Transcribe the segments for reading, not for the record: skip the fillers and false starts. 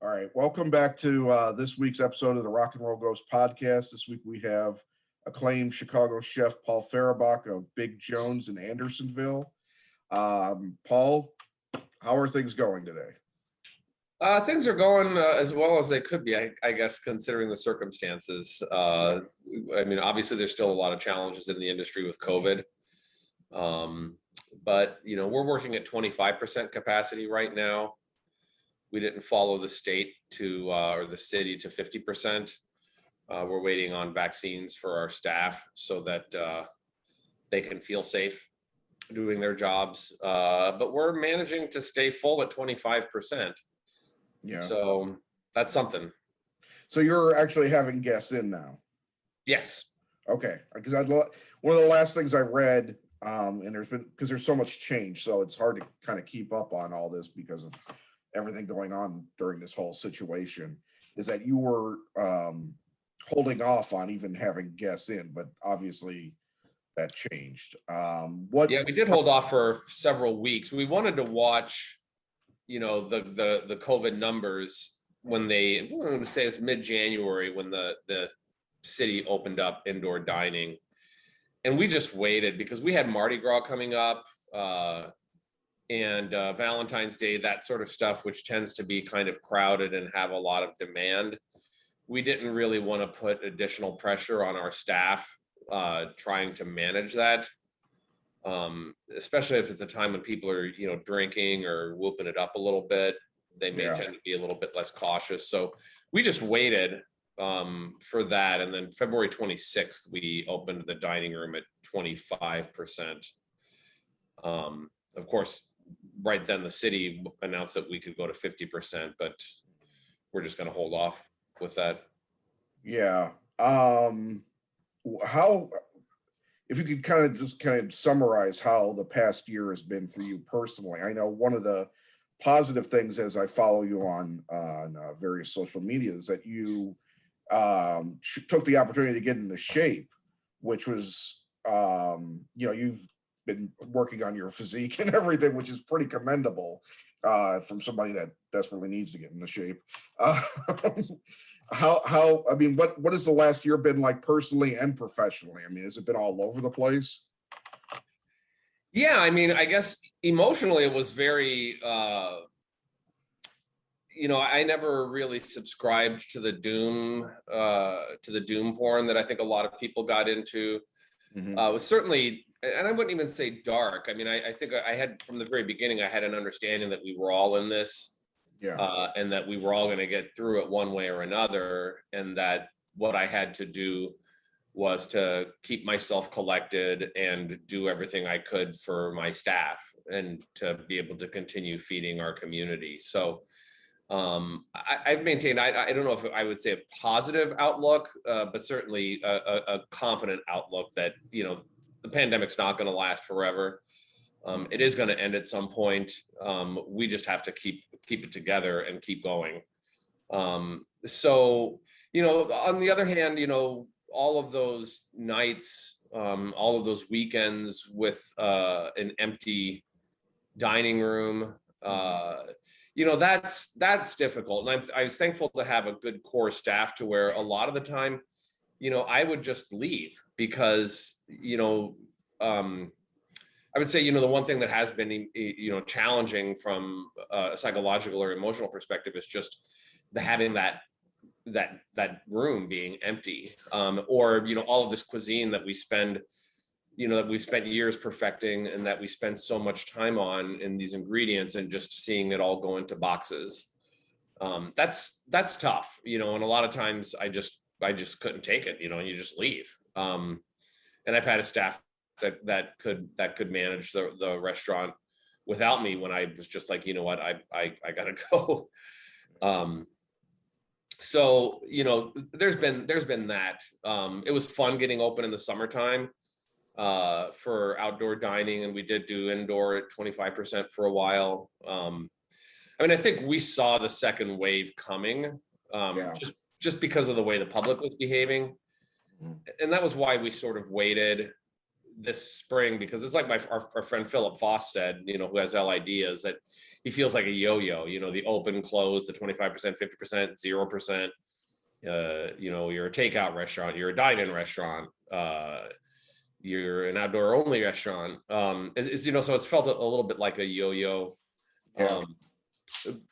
All right, welcome back to this week's episode of the Rock and Roll Ghost podcast. This week we have acclaimed Chicago chef Paul Fehribach of Big Jones in Andersonville. Paul, how are things going today? Things are going as well as they could be, I guess, considering the circumstances. I mean, obviously, there's still a lot of challenges in the industry with COVID. But, we're working at 25% capacity right now. We didn't follow the state or the city to 50%. We're waiting on vaccines for our staff so that they can feel safe doing their jobs. But we're managing to stay full at 25%. Yeah. So that's something. So you're actually having guests in now? Yes. Okay. Because one of the last things I read, and there's so much change, so it's hard to kind of keep up on all this because of everything going on during this whole situation, is that you were holding off on even having guests in, but obviously that changed. Yeah, we did hold off for several weeks. We wanted to watch, the COVID numbers when I'm going to say it's mid-January when the city opened up indoor dining. And we just waited because we had Mardi Gras coming up, and Valentine's Day, that sort of stuff, which tends to be kind of crowded and have a lot of demand. We didn't really want to put additional pressure on our staff trying to manage that, especially if it's a time when people are, drinking or whooping it up a little bit. They may tend to be a little bit less cautious. So we just waited for that. And then February 26th, we opened the dining room at 25%. Of course, right then the city announced that we could go to 50%, but we're just going to hold off with that. Yeah. If you could kind of summarize how the past year has been for you personally. I know one of the positive things as I follow you on various social media is that you took the opportunity to get into shape, which was, you've been working on your physique and everything, which is pretty commendable from somebody that desperately needs to get into shape. What has the last year been like personally and professionally? I mean, has it been all over the place? Yeah, I mean, I guess emotionally it was very, I never really subscribed to the doom porn that I think a lot of people got into. Mm-hmm. It was certainly, and I wouldn't even say dark. I mean, I think I had from the very beginning, I had an understanding that we were all in this. Yeah. And that we were all going to get through it one way or another, and that what I had to do was to keep myself collected and do everything I could for my staff and to be able to continue feeding our community. So I've maintained, I don't know if I would say a positive outlook, but certainly a confident outlook that, the pandemic's not going to last forever. It is going to end at some point. We just have to keep it together and keep going. So, on the other hand, all of those nights, all of those weekends with an empty dining room, that's difficult. And I was thankful to have a good core staff to where a lot of the time, I would just leave because, I would say, the one thing that has been, challenging from a psychological or emotional perspective is just having that room being empty, or, all of this cuisine that we spend, that we've spent years perfecting and that we spend so much time on in these ingredients and just seeing it all go into boxes. That's tough, and a lot of times I just couldn't take it, and you just leave. And I've had a staff that could manage the restaurant without me when I was just like, what, I gotta go. So, there's been that. It was fun getting open in the summertime for outdoor dining, and we did do indoor at 25% for a while. I think we saw the second wave coming, just because of the way the public was behaving. And that was why we sort of waited this spring, because it's like our friend Philip Foss said, who has LID, is that he feels like a yo-yo, the open, close, the 25%, 50%, 0%. You're a takeout restaurant, you're a dine-in restaurant, you're an outdoor only restaurant. So it's felt a little bit like a yo-yo. Yeah.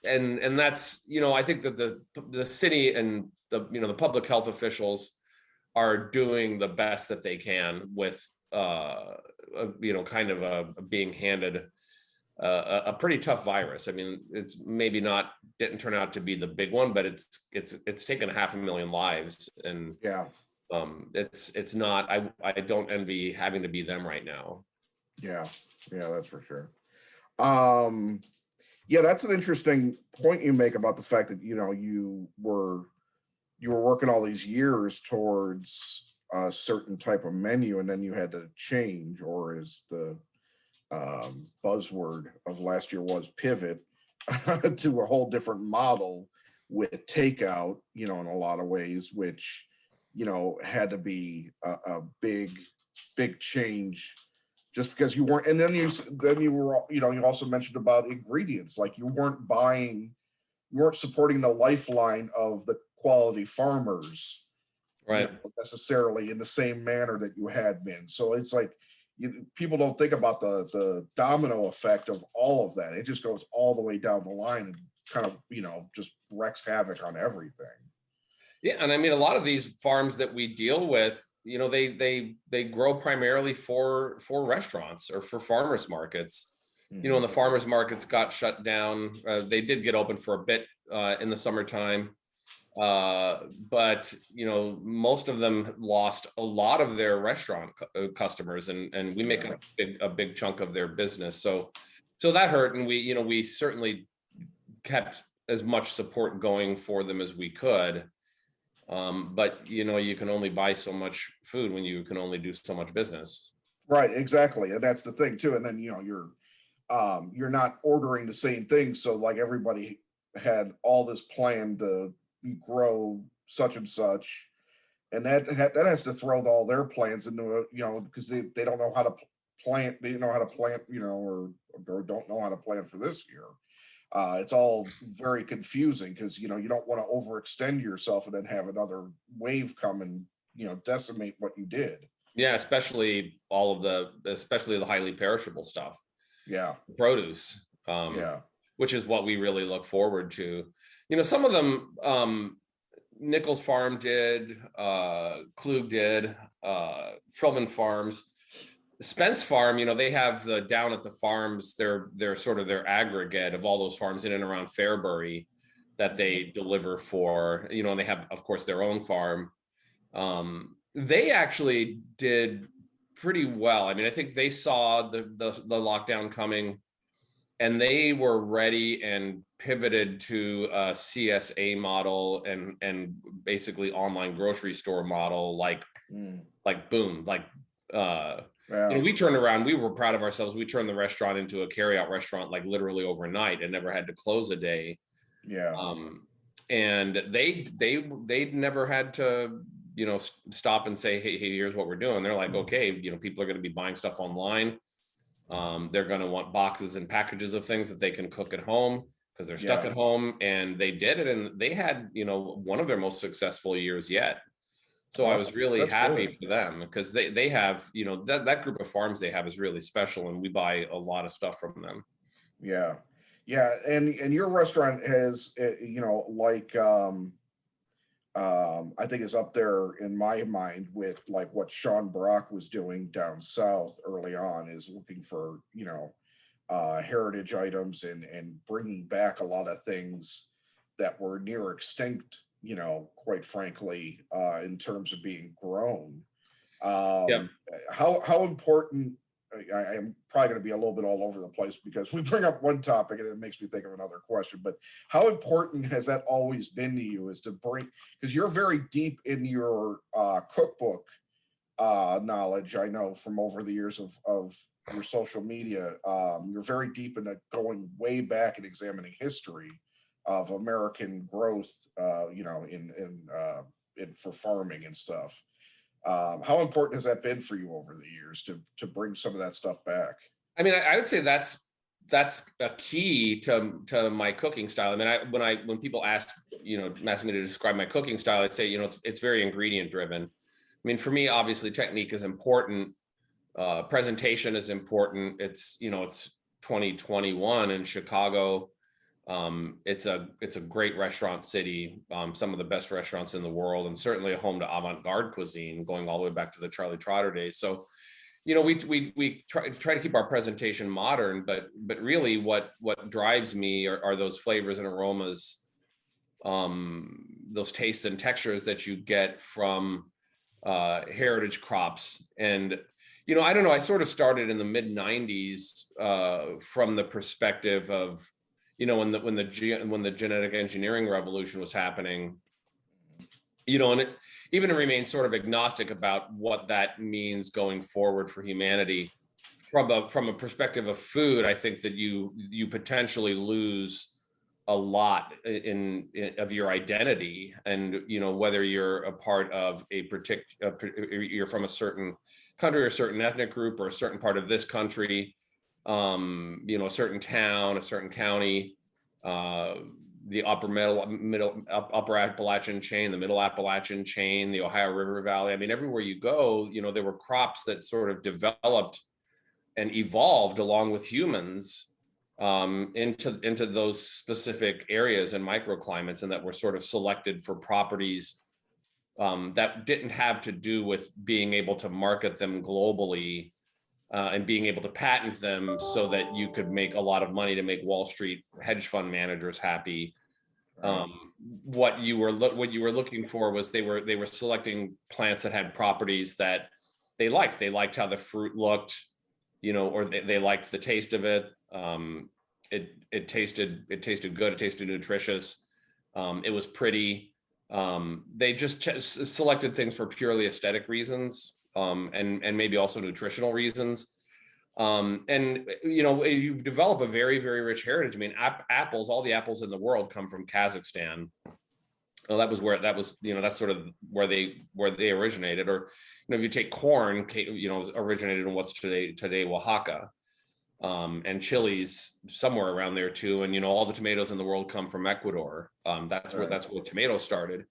And that's, I think that the city and the public health officials are doing the best that they can with being handed a pretty tough virus. I mean, it's maybe didn't turn out to be the big one, but it's taken 500,000 lives, and Yeah. it's not. I don't envy having to be them right now. Yeah, that's for sure. Yeah, that's an interesting point you make about the fact that you were working all these years towards a certain type of menu, and then you had to change, or as the buzzword of last year was, pivot to a whole different model with takeout, in a lot of ways, which had to be a big change, just because you weren't. And then you were, you also mentioned about ingredients, like you weren't supporting the lifeline of the quality farmers, Right. necessarily in the same manner that you had been. So it's like, people don't think about the domino effect of all of that. It just goes all the way down the line and kind of, just wreaks havoc on everything. Yeah, and I mean, a lot of these farms that we deal with, they grow primarily for restaurants or for farmers markets. And the farmers markets got shut down. They did get open for a bit in the summertime, but most of them lost a lot of their restaurant customers, and we make a big chunk of their business. So that hurt, and we certainly kept as much support going for them as we could. But you can only buy so much food when you can only do so much business. Right, exactly, and that's the thing too. And then you're not ordering the same thing, so like everybody had all this plan to grow such and such, and that has to throw all their plans into because they don't know how to plant. They know how to plant, or don't know how to plan for this year. It's all very confusing because you don't want to overextend yourself and then have another wave come and decimate what you did. Yeah, especially the highly perishable stuff. Yeah, produce. Yeah. Which is what we really look forward to. Some of them, Nichols Farm did, Klug did, Frillman Farms. Spence Farm, they have the down at the farms, they're sort of their aggregate of all those farms in and around Fairbury that they deliver for, and they have, of course, their own farm. They actually did pretty well. I mean, I think they saw the lockdown coming, and they were ready and pivoted to a CSA model and basically online grocery store model, like boom, we turned around. We were proud of ourselves. We turned the restaurant into a carryout restaurant, like literally overnight, and never had to close a day. Yeah. And they never had to stop and say, hey, here's what we're doing. They're like, okay, people are going to be buying stuff online. They're going to want boxes and packages of things that they can cook at home because they're stuck at home, and they did it. And they had, one of their most successful years yet. So I was really happy for them because they have, that group of farms they have is really special, and we buy a lot of stuff from them. Yeah. Yeah. And your restaurant has, I think is up there in my mind with like what Sean Brock was doing down south early on, is looking for, heritage items and bringing back a lot of things that were near extinct, quite frankly, in terms of being grown. How important, I am probably going to be a little bit all over the place because we bring up one topic and it makes me think of another question, but how important has that always been to you, is to bring, because you're very deep in your cookbook knowledge, I know from over the years of your social media, you're very deep into going way back and examining history of American growth, in for farming and stuff. How important has that been for you over the years to bring some of that stuff back? I mean, I would say that's a key to my cooking style. I mean, when people ask me to describe my cooking style, I'd say it's very ingredient driven. I mean, for me, obviously, technique is important. Presentation is important. It's 2021 in Chicago. It's a great restaurant city. Some of the best restaurants in the world, and certainly a home to avant-garde cuisine, going all the way back to the Charlie Trotter days. So, we try to keep our presentation modern, but really what drives me are those flavors and aromas, those tastes and textures that you get from heritage crops. And I don't know, I sort of started in the mid 90s from the perspective of when the genetic engineering revolution was happening, and it even remains sort of agnostic about what that means going forward for humanity. From a perspective of food, I think that you potentially lose a lot of your identity, and whether you're a part of you're from a certain country or a certain ethnic group or a certain part of this country, a certain town, a certain county, the upper Appalachian chain, the middle Appalachian chain, the Ohio River Valley. I mean, everywhere you go, there were crops that sort of developed and evolved along with humans into those specific areas and microclimates, and that were sort of selected for properties that didn't have to do with being able to market them globally and being able to patent them so that you could make a lot of money to make Wall Street hedge fund managers happy. What you were looking for was they were selecting plants that had properties that they liked. They liked how the fruit looked, or they liked the taste of it. It tasted good. It tasted nutritious. It was pretty. They just selected things for purely aesthetic reasons, and maybe also nutritional reasons. You develop a very, very rich heritage. I mean, apples, all the apples in the world come from Kazakhstan. Well, that's sort of where they originated. Or, if you take corn, originated in what's today Oaxaca, and chilies somewhere around there too. And, all the tomatoes in the world come from Ecuador. That's where tomatoes started.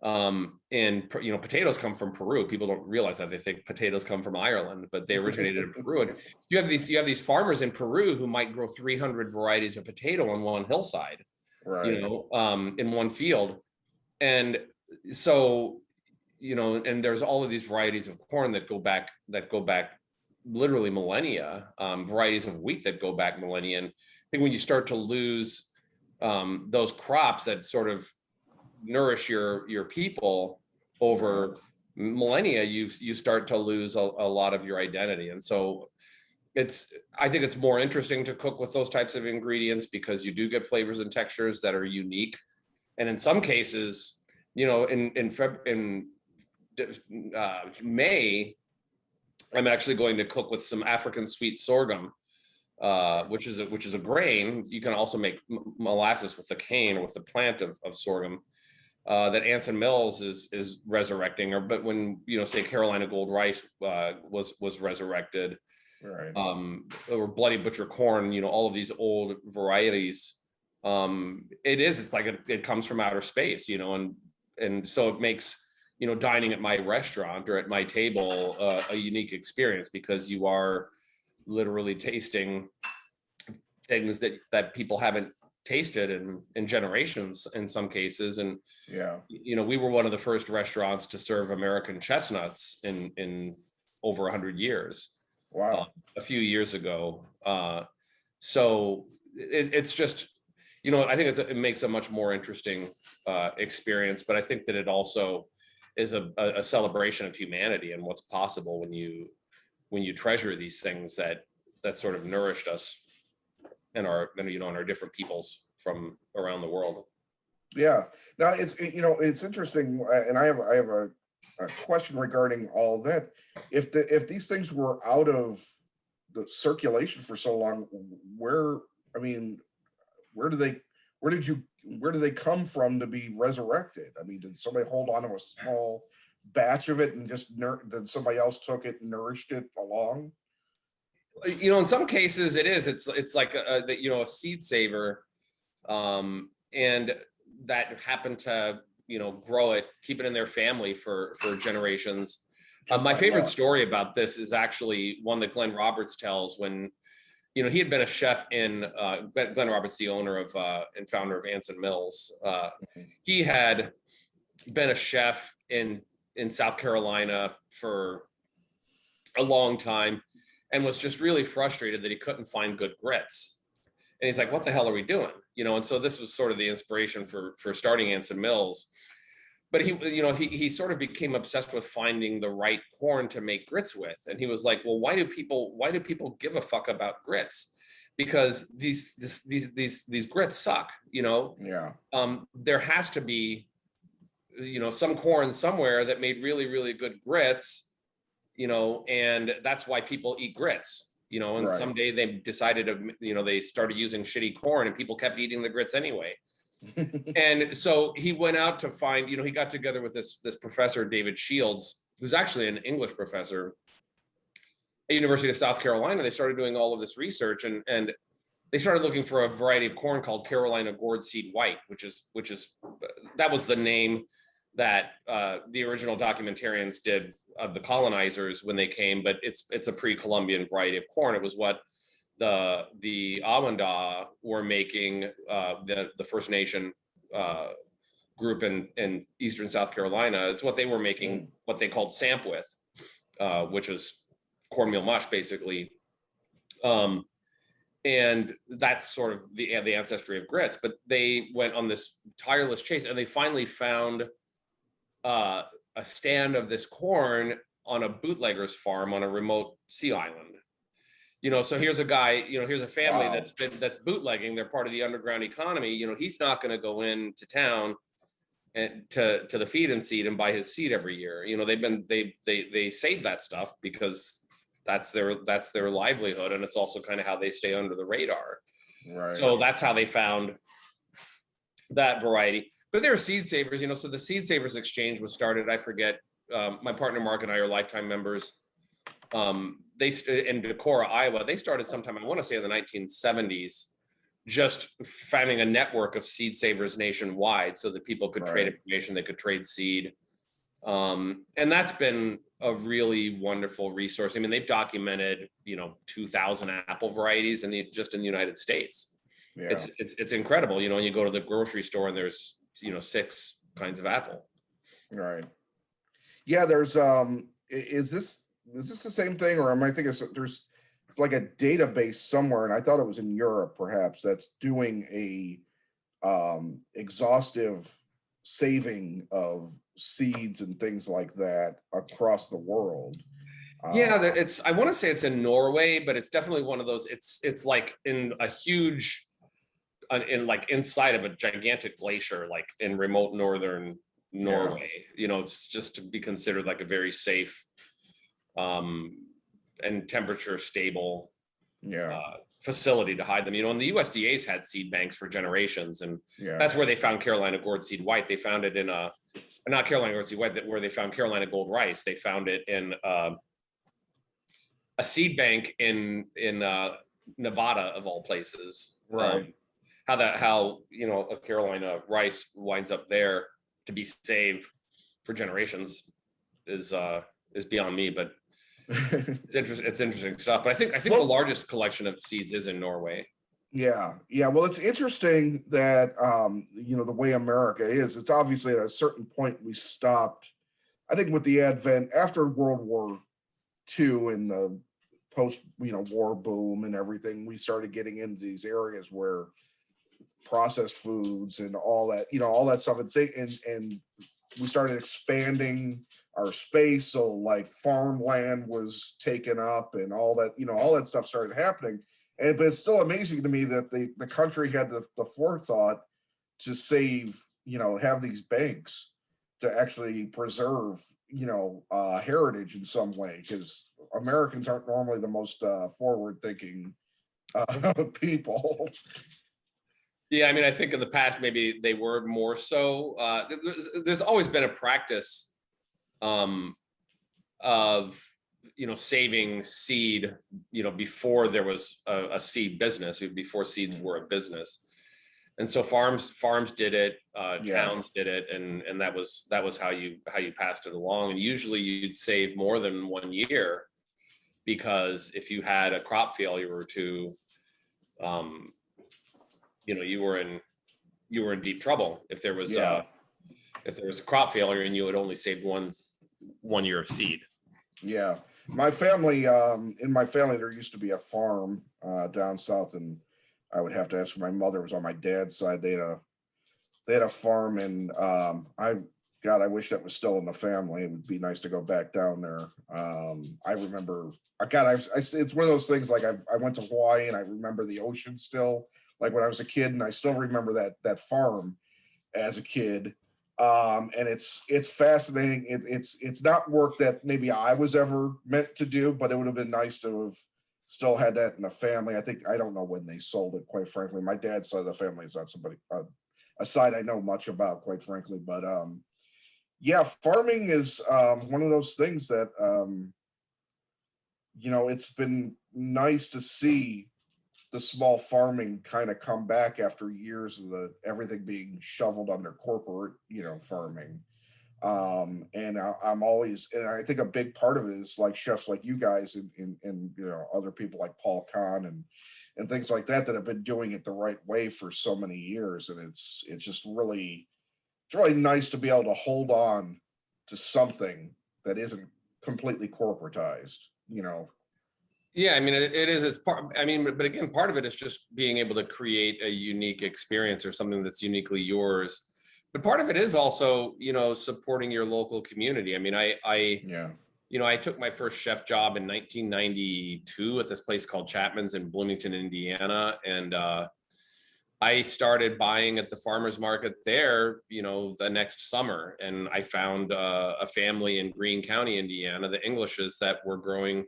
And potatoes come from Peru. People don't realize that. They think potatoes come from Ireland, but they originated in Peru. And you have these farmers in Peru who might grow 300 varieties of potato on one hillside, right. In one field. And so, and there's all of these varieties of corn that go back literally millennia, varieties of wheat that go back millennia. And I think when you start to lose those crops that sort of nourish your people over millennia, you start to lose a lot of your identity. And so I think it's more interesting to cook with those types of ingredients because you do get flavors and textures that are unique. And in some cases, in May, I'm actually going to cook with some African sweet sorghum, which is a grain. You can also make molasses with the cane or with the plant of sorghum. That Anson Mills is resurrecting, but when say Carolina Gold Rice was resurrected, right, or Bloody Butcher corn, all of these old varieties, it's like it comes from outer space, and so it makes dining at my restaurant or at my table a unique experience because you are literally tasting things that people haven't tasted in generations in some cases. And we were one of the first restaurants to serve American chestnuts in over 100 years. Wow. A few years ago. So it's just I think it makes a much more interesting experience, but I think that it also is a celebration of humanity and what's possible when you treasure these things that sort of nourished us and our different peoples from around the world. Yeah. Now it's interesting, and I have a question regarding all that. If these things were out of the circulation for so long, where do they come from to be resurrected? I mean, did somebody hold on to a small batch of it and just then somebody else took it and nourished it along? In some cases it is. It's like a seed saver, and that happened to grow it, keep it in their family for generations. My favorite story about this is actually one that Glenn Roberts tells when he had been a chef in Glenn Roberts, the owner of and founder of Anson Mills. He had been a chef in South Carolina for a long time and was just really frustrated that he couldn't find good grits. And he's like, what the hell are we doing? And so this was sort of the inspiration for starting Anson Mills. But he sort of became obsessed with finding the right corn to make grits with. And he was like, well, why do people give a fuck about grits? Because these grits suck, Yeah. There has to be, some corn somewhere that made really, really good grits, and that's why people eat grits, and Right. someday they decided to, they started using shitty corn and people kept eating the grits anyway. And so he went out to find, he got together with this professor, David Shields, who's actually an English professor at University of South Carolina. They started doing all of this research and they started looking for a variety of corn called Carolina Gourd Seed White, which is that was the name that the original documentarians did of the colonizers when they came, but it's a pre-Columbian variety of corn. It was what the Awanda were making, the First Nation group in eastern South Carolina. It's what they were making, what they called samp with, which is cornmeal mush, basically. And that's sort of the ancestry of grits. But they went on this tireless chase, and they finally found a stand of this corn on a bootlegger's farm on a remote sea island. So here's a guy, here's a family that's bootlegging. They're part of the underground economy. He's not going to go into town and to the feed and seed and buy his seed every year. They save that stuff because that's their livelihood, and it's also kind of how they stay under the radar. Right. So that's how they found that variety. But there are seed savers, so the Seed Savers Exchange was started, I forget, my partner Mark and I are lifetime members. They in Decorah, Iowa, they started sometime, I want to say in the 1970s, just finding a network of seed savers nationwide so that people could trade information, they could trade seed. And that's been a really wonderful resource. I mean, they've documented, 2,000 apple varieties just in the United States. Yeah. It's incredible, when you go to the grocery store and there's, 6 kinds of apple. Right. Yeah, there's is this the same thing, or am I thinking it's like a database somewhere, and I thought it was in Europe perhaps, that's doing a exhaustive saving of seeds and things like that across the world. Yeah, I want to say it's in Norway, but it's definitely one of those, it's like in a huge, like inside of a gigantic glacier, like in remote northern Norway. It's just to be considered like a very safe and temperature stable facility to hide them. And the USDA's had seed banks for generations, and that's where they found Carolina Gourd Seed White. They found it in not Carolina Gourd Seed White, where they found Carolina Gold Rice. They found it in a seed bank in Nevada, of all places. Right. How a Carolina rice winds up there to be saved for generations is beyond me, but it's interesting stuff. But I think the largest collection of seeds is in Norway. Yeah. Well, it's interesting that the way America is. It's obviously at a certain point we stopped. I think with the advent after World War II and the post war boom and everything, we started getting into these areas where processed foods and all that stuff, and we started expanding our space. So like farmland was taken up and all that stuff started happening. But it's still amazing to me that the country had the forethought to save, have these banks to actually preserve, heritage in some way, because Americans aren't normally the most forward-thinking people. Yeah, I mean, I think in the past maybe they were more so. There's always been a practice of, saving seed, before there was a seed business, before seeds were a business. And so farms did it, towns did it, and that was how you passed it along. And usually you'd save more than 1 year, because if you had a crop failure or two, you were in deep trouble if there was a crop failure and you had only saved one year of seed. Yeah, my family, in my family, there used to be a farm down south, and I would have to ask my mother. It was on my dad's side. They had a farm, and I wish that was still in the family. It would be nice to go back down there. I remember, it's one of those things, like I went to Hawaii and I remember the ocean still, like when I was a kid, and I still remember that farm as a kid. And it's fascinating. It's not work that maybe I was ever meant to do, but it would have been nice to have still had that in the family. I don't know when they sold it, quite frankly. My dad's side of the family is not somebody a side I know much about, quite frankly. But yeah, farming is one of those things that it's been nice to see the small farming kind of come back after years of everything being shoveled under corporate, farming. And I'm always, and I think a big part of it is like chefs like you guys and other people like Paul Kahn and things like that have been doing it the right way for so many years. And it's just really, it's really nice to be able to hold on to something that isn't completely corporatized. Yeah, I mean, it is. It's part. I mean, but again, part of it is just being able to create a unique experience or something that's uniquely yours. But part of it is also, supporting your local community. I mean, I took my first chef job in 1992 at this place called Chapman's in Bloomington, Indiana, and I started buying at the farmers market there, the next summer, and I found a family in Greene County, Indiana, the Englishes, that were growing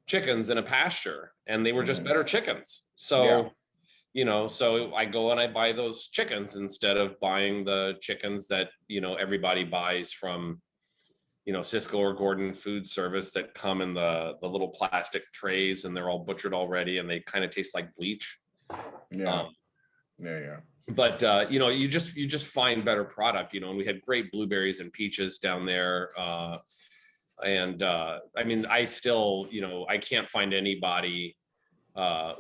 chickens in a pasture, and they were just better chickens. So, so I go and I buy those chickens instead of buying the chickens that, everybody buys from, Cisco or Gordon Food Service, that come in the little plastic trays, and they're all butchered already, and they kind of taste like bleach. Yeah. But you just find better product, and we had great blueberries and peaches down there. And I mean, I still, I can't find anybody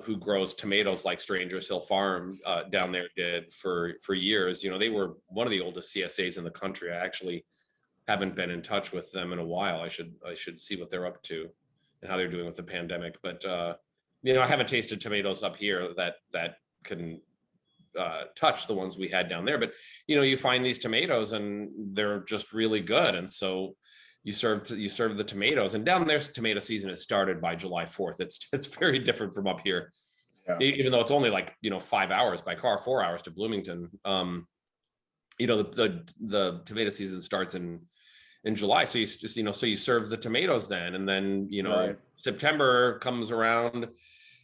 who grows tomatoes like Strangers Hill Farm down there did for years. They were one of the oldest CSAs in the country. I actually haven't been in touch with them in a while. I should see what they're up to and how they're doing with the pandemic. But I haven't tasted tomatoes up here that can touch the ones we had down there. But you find these tomatoes and they're just really good, and so you serve the tomatoes. And down there's tomato season. It started by July 4th. It's very different from up here, even though it's only like 5 hours by car, 4 hours to Bloomington. The tomato season starts in July, so you just so you serve the tomatoes then, and then Right. September comes around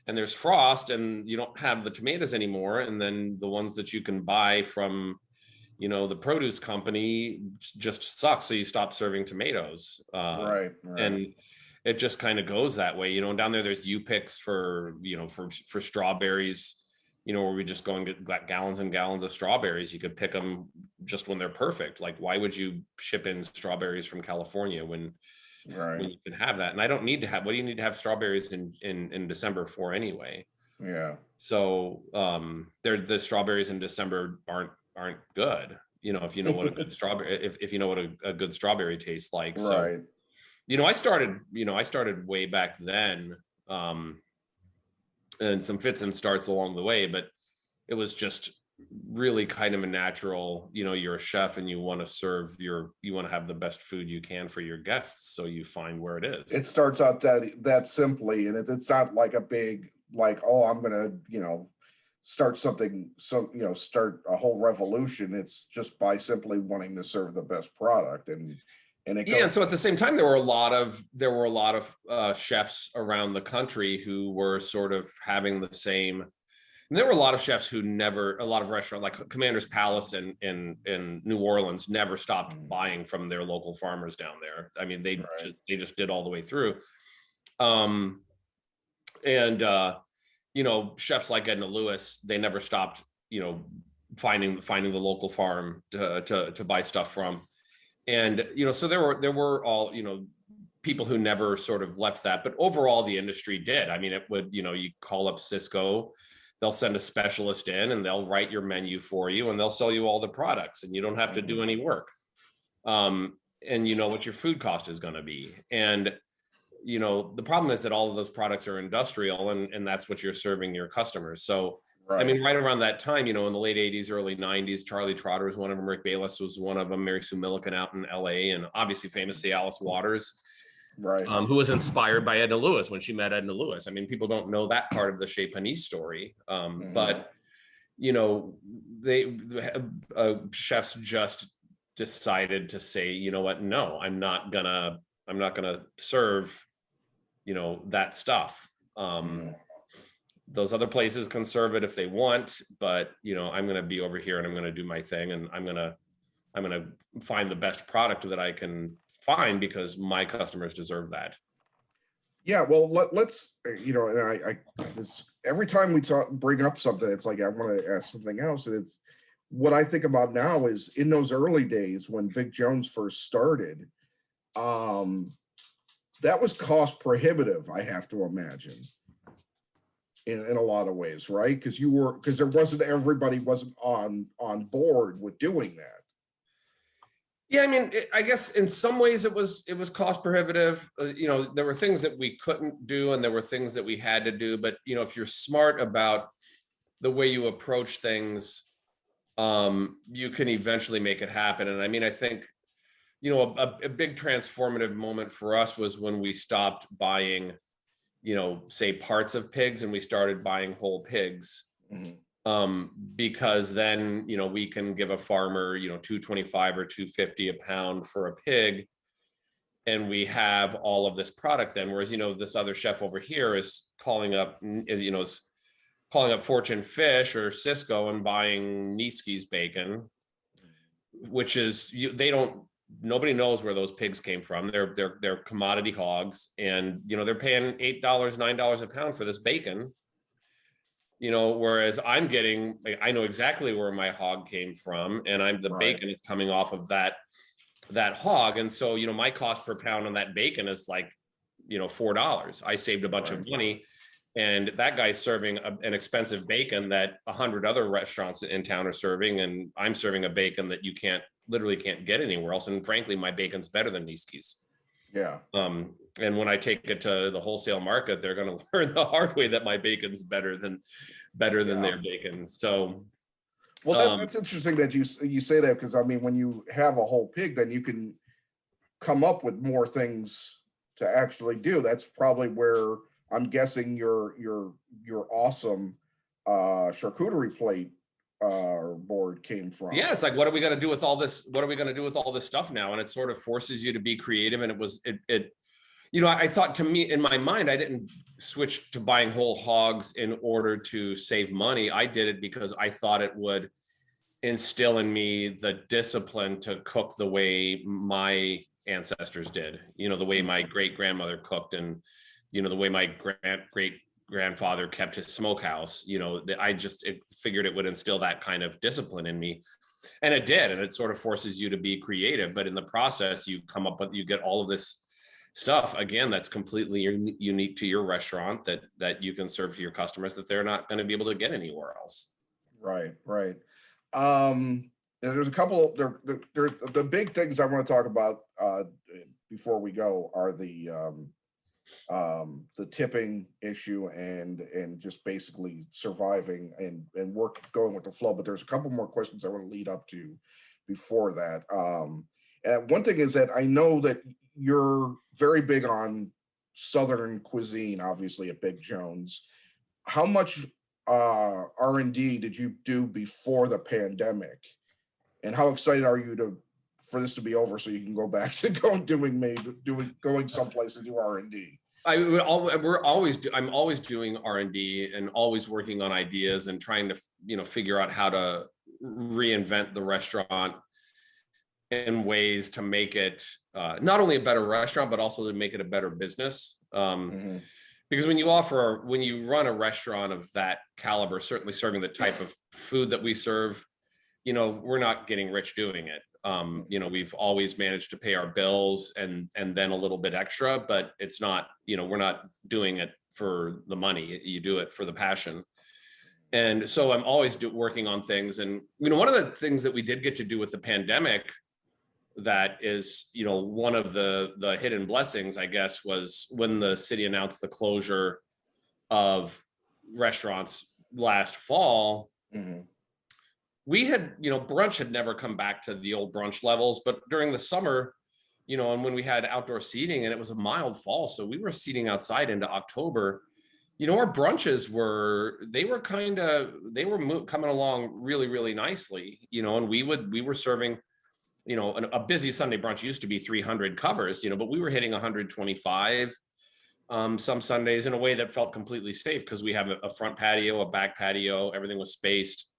and there's frost and you don't have the tomatoes anymore, and then the ones that you can buy from the produce company just sucks, so you stop serving tomatoes. Right. And it just kind of goes that way. Down there's U-Picks for for strawberries, where we just go and get gallons and gallons of strawberries. You could pick them just when they're perfect. Like, why would you ship in strawberries from California when you can have that? And I don't need to have, what do you need to have strawberries in December for anyway? Yeah. So the strawberries in December aren't good, if you know what a good strawberry, if you know what a good strawberry tastes like. Right. So I started way back then, and some fits and starts along the way, but it was just really kind of a natural, you're a chef and you want to have the best food you can for your guests, so you find where it is. It starts out that simply, and it's not like a big, like, oh, I'm gonna start something, start a whole revolution. It's just by simply wanting to serve the best product, and and so at the same time, there were a lot of chefs around the country who were sort of having the same And there were a lot of chefs who never, a lot of restaurants like Commander's Palace in New Orleans never stopped buying from their local farmers down there. I mean, they just did all the way through. And you know, chefs like Edna Lewis, they never stopped, you know, finding the local farm to buy stuff from. And you know, so there were all, you know, people who never sort of left that, but overall the industry did. I mean, it would, you know, you call up Cisco, they'll send a specialist in and they'll write your menu for you and they'll sell you all the products and you don't have to do any work. And you know what your food cost is going to be. And you know, the problem is that all of those products are industrial and that's what you're serving your customers. So I mean, right around that time, you know, in the late 80s, early 90s, Charlie Trotter was one of them, Rick Bayless was one of them, Mary Sue Milliken out in LA, and obviously famously Alice Waters, who was inspired by Edna Lewis when she met Edna Lewis. I mean, people don't know that part of the Chez Panisse story, but you know, chefs just decided to say, you know what, no, I'm not gonna serve, you know, that stuff. Those other places can serve it if they want, but you know, I'm going to be over here and I'm going to do my thing, and I'm going to find the best product that I can find because my customers deserve that. Yeah, well, let's, you know, and this every time we bring up something, it's like I want to ask something else, and it's what I think about now is in those early days when Big Jones first started, that was cost prohibitive, I have to imagine. In a lot of ways, right? Because everybody wasn't on board with doing that. Yeah, I mean, I guess in some ways it was cost prohibitive. You know, there were things that we couldn't do and there were things that we had to do. But you know, if you're smart about the way you approach things, you can eventually make it happen. And I mean, I think, you know, a big transformative moment for us was when we stopped buying, you know, say parts of pigs and we started buying whole pigs. Because then, you know, we can give a farmer, you know, $2.25 or $2.50 a pound for a pig, and we have all of this product then. Whereas, you know, this other chef over here is calling up Fortune Fish or Cisco and buying Niski's bacon, which is, nobody knows where those pigs came from. They're commodity hogs, and you know, they're paying $8, $9 a pound for this bacon. You know, whereas I know exactly where my hog came from, and the bacon is coming off of that hog, and so you know, my cost per pound on that bacon is like, you know, $4. I saved a bunch of money, and that guy's serving an expensive bacon that 100 other restaurants in town are serving, and I'm serving a bacon that you literally can't get anywhere else. And frankly, my bacon's better than Niski's. Yeah. And when I take it to the wholesale market, they're going to learn the hard way that my bacon's better than their bacon. So, well, that's interesting that you say that, because I mean, when you have a whole pig, then you can come up with more things to actually do. That's probably where I'm guessing your awesome charcuterie plate board came from. Yeah, it's like, what are we going to do with all this? What are we going to do with all this stuff now? And it sort of forces you to be creative. And it you know, I thought, to me, in my mind, I didn't switch to buying whole hogs in order to save money. I did it because I thought it would instill in me the discipline to cook the way my ancestors did, you know, the way my great grandmother cooked, and you know, the way my great grandfather kept his smokehouse. You know, it figured it would instill that kind of discipline in me, and it did. And it sort of forces you to be creative, but in the process you get all of this stuff, again, that's completely unique to your restaurant, that you can serve to your customers, that they're not going to be able to get anywhere else. Right. And there's a couple, the big things I want to talk about before we go are the tipping issue and just basically surviving and going with the flow. But there's a couple more questions I want to lead up to before that. And one thing is that I know that you're very big on Southern cuisine, obviously at Big Jones. How much R&D did you do before the pandemic? And how excited are you for this to be over so you can go back to going someplace and do R&D? I'm always doing R&D and always working on ideas and trying to, figure out how to reinvent the restaurant in ways to make it not only a better restaurant, but also to make it a better business. Because when you run a restaurant of that caliber, certainly serving the type of food that we serve, we're not getting rich doing it. We've always managed to pay our bills and then a little bit extra, but it's not, we're not doing it for the money. You do it for the passion. And so I'm always working on things. And, one of the things that we did get to do with the pandemic that is, one of the hidden blessings, I guess, was when the city announced the closure of restaurants last fall. We had, brunch had never come back to the old brunch levels, but during the summer, and when we had outdoor seating and it was a mild fall, so we were seating outside into October, our brunches were coming along really, really nicely, and we were serving, a busy Sunday brunch used to be 300 covers, but we were hitting 125 some Sundays in a way that felt completely safe because we have a front patio, a back patio, everything was spaced.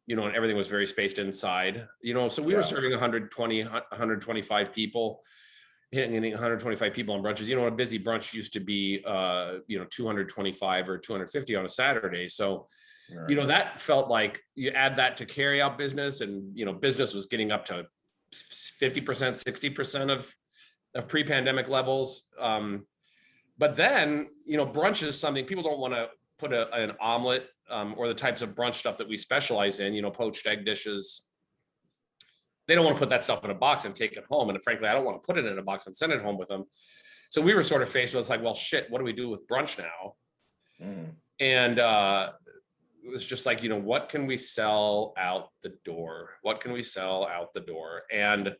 And everything was very spaced inside, so we were serving 125 people, hitting 125 people on brunches. A busy brunch used to be, 225 or 250 on a Saturday. So, that felt like you add that to carry out business and, business was getting up to 50%, 60% of pre-pandemic levels. But then, brunch is something people don't want to put an omelet or the types of brunch stuff that we specialize in, poached egg dishes. They don't want to put that stuff in a box and take it home. And frankly, I don't want to put it in a box and send it home with them. So we were sort of faced with, it's like, well, shit, what do we do with brunch now? And it was just like, what can we sell out the door? What can we sell out the door? And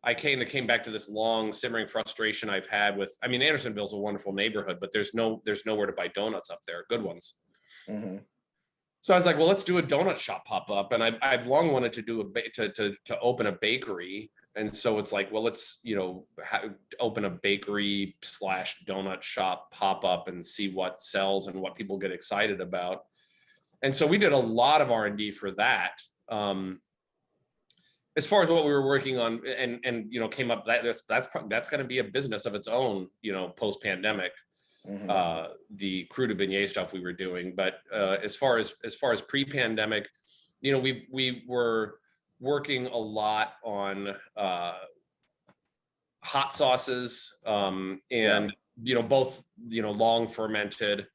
I came back to this long simmering frustration I've had with, Andersonville's a wonderful neighborhood, but there's nowhere to buy donuts up there, good ones. So I was like, well, let's do a donut shop pop up. And I've long wanted to do to open a bakery. And so it's like, well, let's, open a bakery / donut shop pop up and see what sells and what people get excited about. And so we did a lot of R&D for that. As far as what we were working on and came up that's going to be a business of its own, post pandemic. The cru de beignet stuff we were doing, but as far as pre-pandemic, we were working a lot on hot sauces and both long fermented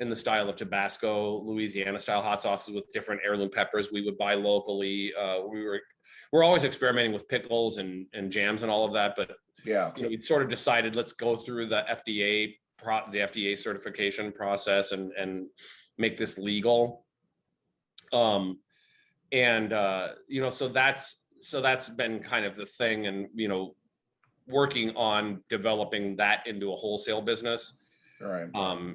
in the style of Tabasco, Louisiana style hot sauces with different heirloom peppers we would buy locally. We're always experimenting with pickles and jams and all of that, but we sort of decided let's go through the FDA certification process and make this legal. So that's been kind of the thing, and working on developing that into a wholesale business. Right.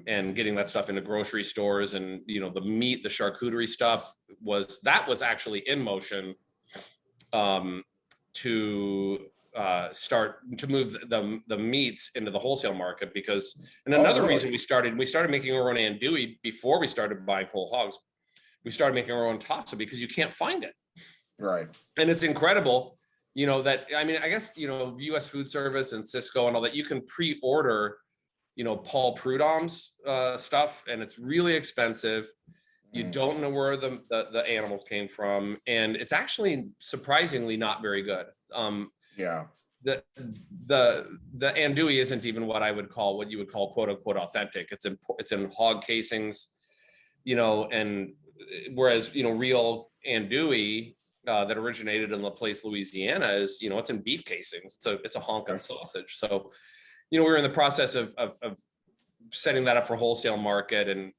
And getting that stuff into grocery stores, and the meat, the charcuterie stuff was actually in motion to start to move the meats into the wholesale market, because another reason we started making our own andouille before we started buying whole hogs. We started making our own tapsa because you can't find it. Right. And it's incredible, that, I guess, US Food Service and Cisco and all that, you can pre-order Paul Prudhomme's stuff, and it's really expensive. You don't know where the animals came from, and it's actually surprisingly not very good. The andouille isn't even what you would call quote unquote authentic. It's in hog casings, and whereas real andouille that originated in LaPlace, Louisiana is it's in beef casings. So it's a honkin' sausage. So we're in the process of setting that up for wholesale market, and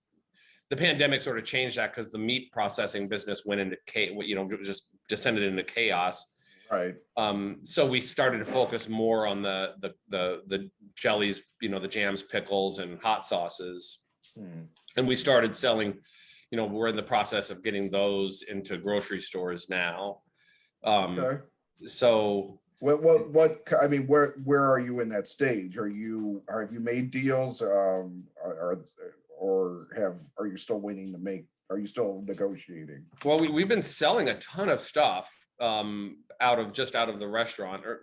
the pandemic sort of changed that because the meat processing business went into it just descended into chaos. Right. So we started to focus more on the jellies, the jams, pickles, and hot sauces, and we started selling. We're in the process of getting those into grocery stores now. So I mean, where are you in that stage? Have you made deals? Are you still waiting to make, are you still negotiating? Well, we've been selling a ton of stuff out of the restaurant, or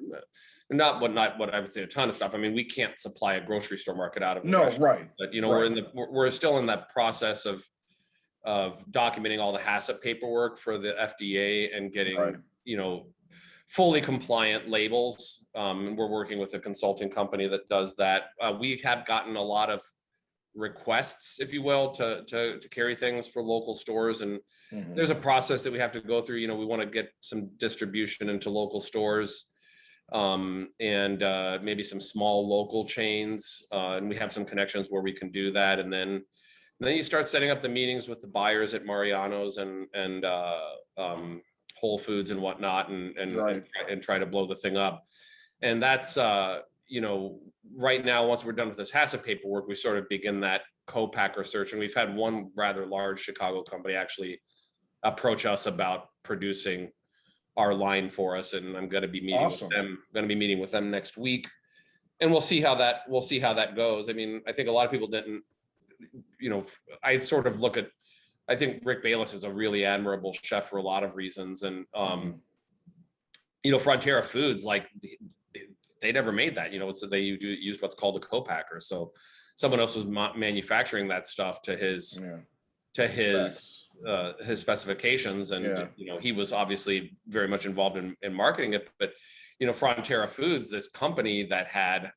not what I would say a ton of stuff. I mean, we can't supply a grocery store market out of the No, restaurant, right. but you know, Right. we're still in that process of documenting all the HACCP paperwork for the FDA and Right. getting, you know, fully compliant labels. We're working with a consulting company that does that. We have gotten a lot of requests, if you will, to carry things for local stores, and Mhm. there's a process that we have to go through. You know, we want to get some distribution into local stores, and maybe some small local chains, and we have some connections where we can do that. And then you start setting up the meetings with the buyers at Mariano's and Whole Foods and whatnot, Right. and try to blow the thing up. And that's you know, right now, once we're done with this HACCP paperwork, we sort of begin that co-packer search. And we've had one rather large Chicago company actually approach us about producing our line for us. And I'm going to be meeting Awesome. with them. I'm going to be meeting with them next week, and we'll see how that goes. I mean, I think a lot of people didn't, you know, I sort of look at, I think Rick Bayless is a really admirable chef for a lot of reasons. And, you know, Frontera Foods, like, they never made that, you know, so they used what's called a co-packer. So someone else was manufacturing that stuff to his specifications. And, you know, he was obviously very much involved in marketing it. But, you know, Frontera Foods, this company that had,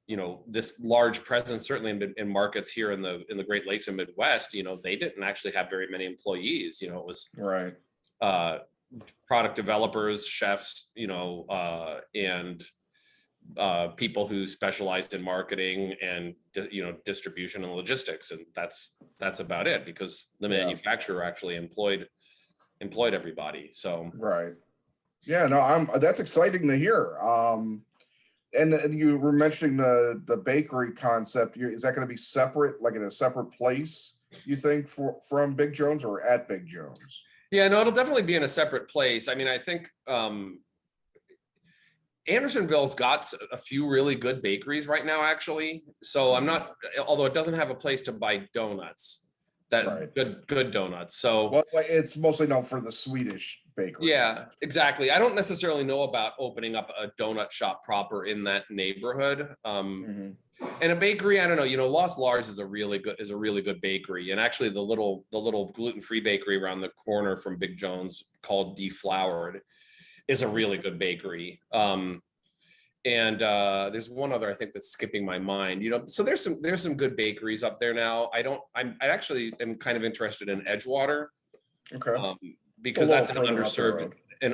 you know, this large presence, certainly in markets here in the Great Lakes and Midwest, you know, they didn't actually have very many employees. You know, it was Right. Product developers, chefs, you know, and people who specialized in marketing and, you know, distribution and logistics. And that's about it, because the manufacturer actually employed everybody. So right. Yeah, no, that's exciting to hear. And you were mentioning the bakery concept. Is that going to be separate, like in a separate place, you think, from Big Jones, or at Big Jones? Yeah, no, it'll definitely be in a separate place. I mean, I think Andersonville's got a few really good bakeries right now, actually. So I'm not, although it doesn't have a place to buy donuts, good donuts. So, well, it's mostly known for the Swedish bakeries. Yeah, exactly. I don't necessarily know about opening up a donut shop proper in that neighborhood. And a bakery, I don't know. You know, Los Lars is a really good bakery, and actually the little gluten-free bakery around the corner from Big Jones called Deflowered is a really good bakery. And there's one other, I think, that's skipping my mind. You know, so there's some good bakeries up there now. I actually am kind of interested in Edgewater. Okay. Because that's an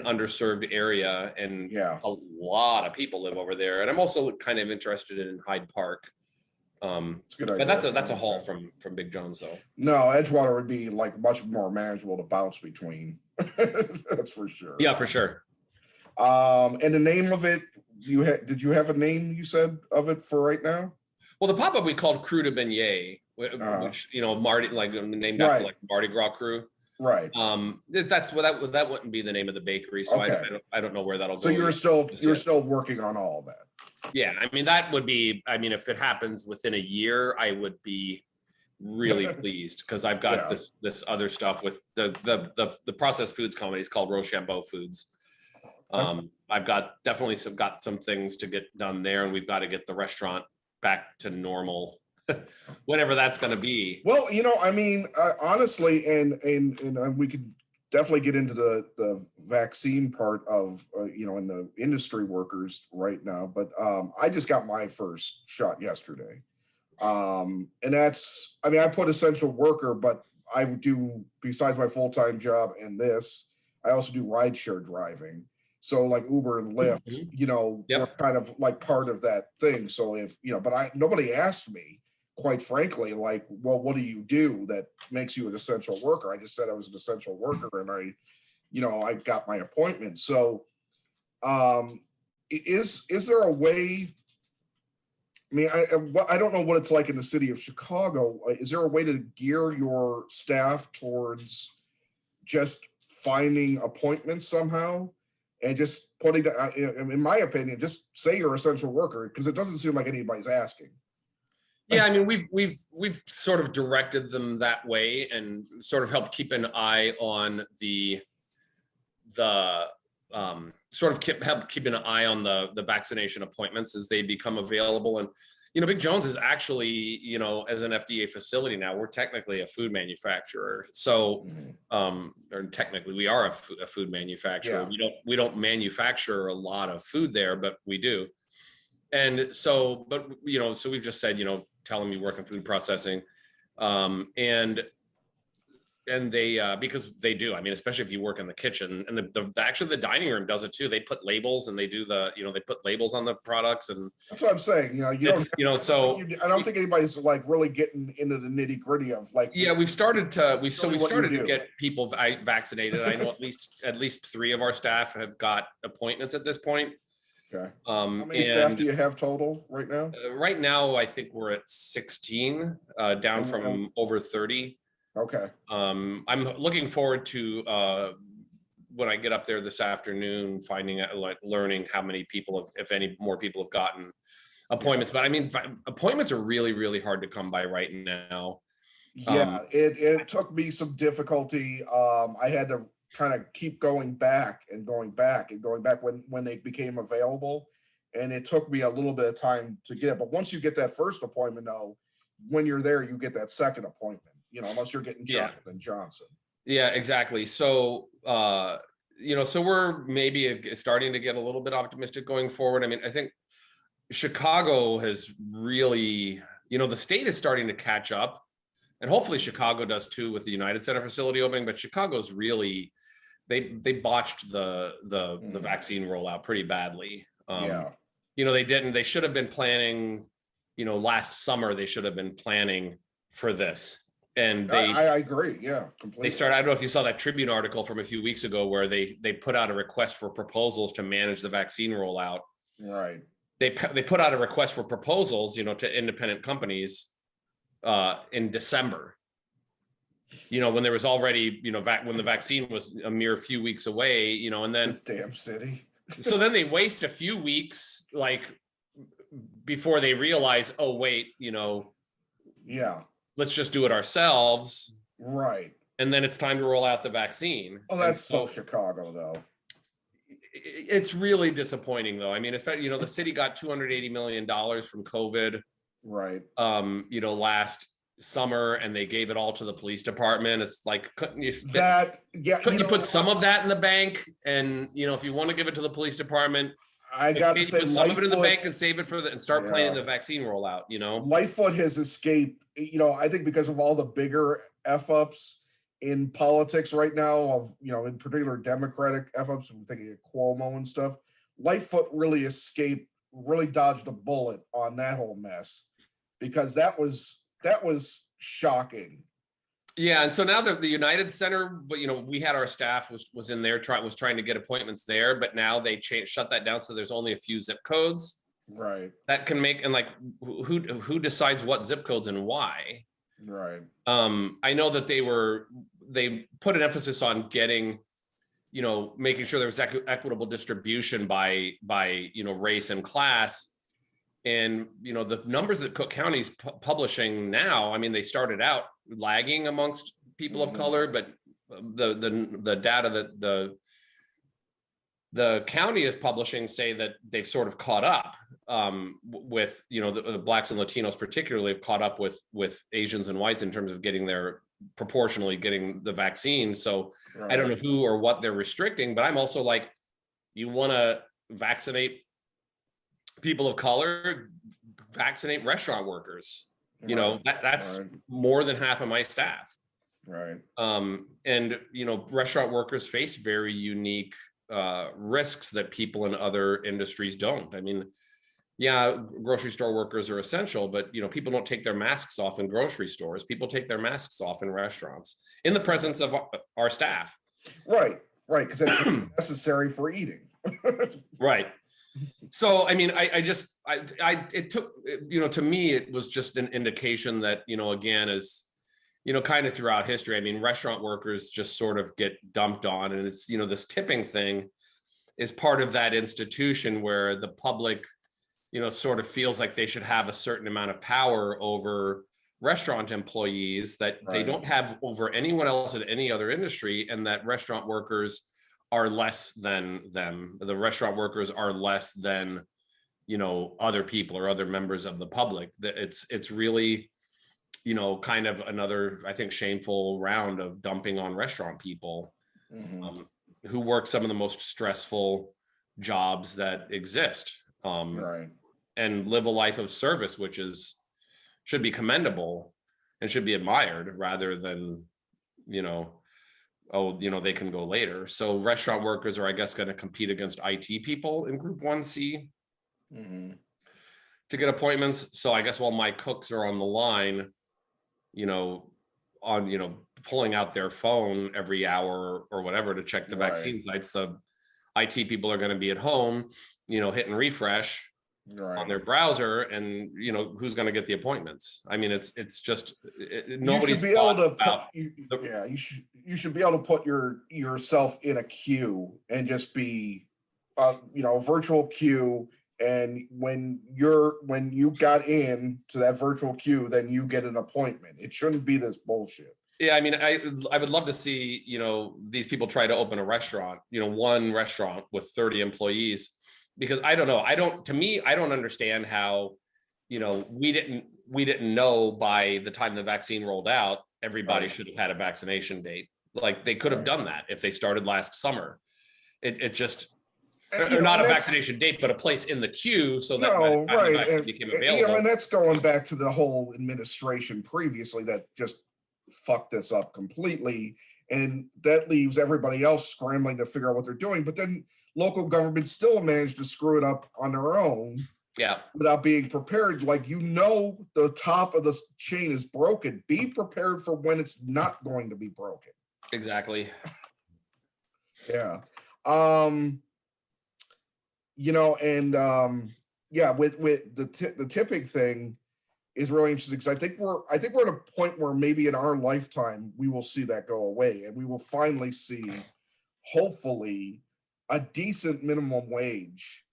underserved area, and a lot of people live over there. And I'm also kind of interested in Hyde Park. It's a good idea. But that's a haul from Big Jones, though. No, Edgewater would be like much more manageable to bounce between. That's for sure. Yeah, for sure. And the name of it, did you have a name, you said, of it for right now? Well, the pop-up we called Crew de Beignet, which, you know, Marty, like named after like Mardi Gras crew. Right. That's that wouldn't be the name of the bakery, so I don't know where that'll go. So you're still working on all that. Yeah, I mean, that would be, I mean, if it happens within a year, I would be really pleased, because I've got this other stuff with the processed foods company. It's called Rochambeau Foods. I've got definitely some things to get done there, and we've got to get the restaurant back to normal, whatever that's going to be. Well, you know, I mean, honestly, and we could definitely get into the vaccine part of, you know, in the industry workers right now, but I just got my first shot yesterday. And that's, I mean, I put essential worker, but I do, besides my full-time job and this, I also do rideshare driving. So like Uber and Lyft, you know, we're kind of like part of that thing. So if, you know, but nobody asked me, quite frankly, like, well, what do you do that makes you an essential worker? I just said I was an essential worker, and I got my appointment. So is there a way, I mean, I don't know what it's like in the city of Chicago. Is there a way to gear your staff towards just finding appointments somehow? and just putting, in my opinion, just say you're an essential worker, because it doesn't seem like anybody's asking. Yeah, I mean, we've sort of directed them that way and sort of helped keep an eye on the sort of help keep an eye on the vaccination appointments as they become available. And Big Jones is actually, as an FDA facility now, we're technically a food manufacturer. So, or technically we are a food manufacturer. Yeah. We don't manufacture a lot of food there, but we do. And so, but so we've just said, tell them you work in food processing, and they because they do. I mean, especially if you work in the kitchen, and actually the dining room does it too. They put labels and they do they put labels on the products, and that's what I'm saying. You don't. So I don't think anybody's like really getting into the nitty gritty of like. Yeah, we've started to get people vaccinated. I know at least 3 of our staff have got appointments at this point. Okay. How many staff do you have total right now? Right now, I think we're at 16, down from over 30. Okay. I'm looking forward to when I get up there this afternoon, finding out, learning how many people, if any more people have gotten appointments. But I mean, appointments are really, really hard to come by right now. Yeah, it took me some difficulty. I had to kind of keep going back when they became available, and it took me a little bit of time to get it. But once you get that first appointment, though, when you're there, you get that second appointment. Unless you're getting Jonathan Johnson. Yeah, exactly. So so we're maybe starting to get a little bit optimistic going forward. I mean, I think Chicago has really, the state is starting to catch up, and hopefully Chicago does too with the United Center facility opening. But Chicago's really, they botched the vaccine rollout pretty badly. They should have been planning, last summer they should have been planning for this. And I agree. Yeah, completely. I don't know if you saw that Tribune article from a few weeks ago where they put out a request for proposals to manage the vaccine rollout. Right. They put out a request for proposals, to independent companies in December. When there was already, when the vaccine was a mere few weeks away, and then this damn city. So then they waste a few weeks, before they realize, oh wait, yeah, let's just do it ourselves. Right. And then it's time to roll out the vaccine. Oh, that's so Chicago, though. It's really disappointing, though. I mean, especially, the city got $280 million from COVID. Right. Last summer, and they gave it all to the police department. It's like, couldn't you put some of that in the bank? And, if you want to give it to the police department, I got to say, put some of it in the bank and save it and start planning the vaccine rollout. Lightfoot has escaped, I think because of all the bigger F-ups in politics right now, of, in particular Democratic F-ups, I'm thinking of Cuomo and stuff. Lightfoot really dodged a bullet on that whole mess, because that was shocking. Yeah, and so now the United Center, but we had our staff was in there was trying to get appointments there, but now they shut that down, so there's only a few zip codes. Right. That can make, and who decides what zip codes and why? Right. I know that they put an emphasis on getting, making sure there was equitable distribution by race and class. And, the numbers that Cook County's publishing now, I mean, they started out lagging amongst people of color, but the data that the county is publishing say that they've sort of caught up with, the Blacks and Latinos particularly have caught up with Asians and whites in terms of proportionally getting the vaccine. So right. I don't know who or what they're restricting, but I'm also like, you want to vaccinate people of color, vaccinate restaurant workers. Right. That's right. More than half of my staff. Right. And restaurant workers face very unique risks that people in other industries don't. I mean, yeah, grocery store workers are essential, but people don't take their masks off in grocery stores. People take their masks off in restaurants in the presence of our staff. Right, because it's necessary for eating. Right. So, I mean, it took, to me, it was just an indication that, again, as, kind of throughout history, I mean, restaurant workers just sort of get dumped on, and it's, this tipping thing. is part of that institution where the public, sort of feels like they should have a certain amount of power over restaurant employees that they don't have over anyone else in any other industry, and that restaurant workers are less than them. The restaurant workers are less than, other people or other members of the public. That it's really, kind of another, I think, shameful round of dumping on restaurant people who work some of the most stressful jobs that exist, and live a life of service, which should be commendable and should be admired, rather than, they can go later. So restaurant workers are, I guess, going to compete against IT people in Group 1C to get appointments. So I guess while my cooks are on the line, pulling out their phone every hour or whatever to check the vaccine sites, the IT people are going to be at home, hitting refresh on their browser, and who's going to get the appointments? I mean, it's just nobody's you should be able to about you should be able to put yourself in a queue and just be a virtual queue, and when you got in to that virtual queue, then you get an appointment. It shouldn't be this bullshit. Yeah, I mean, I would love to see, these people try to open a restaurant, one restaurant with 30 employees, because I don't know. I don't understand how, we didn't know by the time the vaccine rolled out, everybody should have had a vaccination date. Like, they could have done that if they started last summer. It just, or not a vaccination date, but a place in the queue, so that by the time it actually became available. And that's going back to the whole administration previously that just fucked this up completely, and that leaves everybody else scrambling to figure out what they're doing. But then local governments still manage to screw it up on their own, without being prepared. Like, the top of the chain is broken. Be prepared for when it's not going to be broken. Exactly. Yeah. With the tipping thing is really interesting, because I think we're at a point where maybe in our lifetime we will see that go away, and we will finally see, hopefully, a decent minimum wage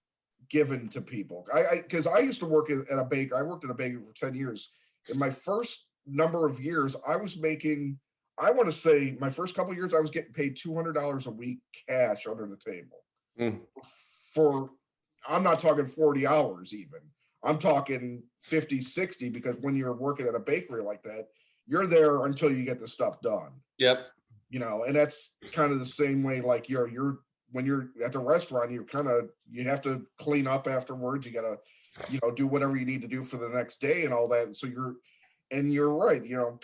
given to people. Because I used to work at a bakery. I worked at a bakery for 10 years. In my first number of years, I was making, I want to say my first couple of years, I was getting paid $200 a week cash under the table. For, I'm not talking 40 hours even. I'm talking 50, 60, because when you're working at a bakery like that, you're there until you get the stuff done. Yep. And that's kind of the same way, like you're when you're at the restaurant, you have to clean up afterwards. You gotta, do whatever you need to do for the next day and all that. So you're right. Poor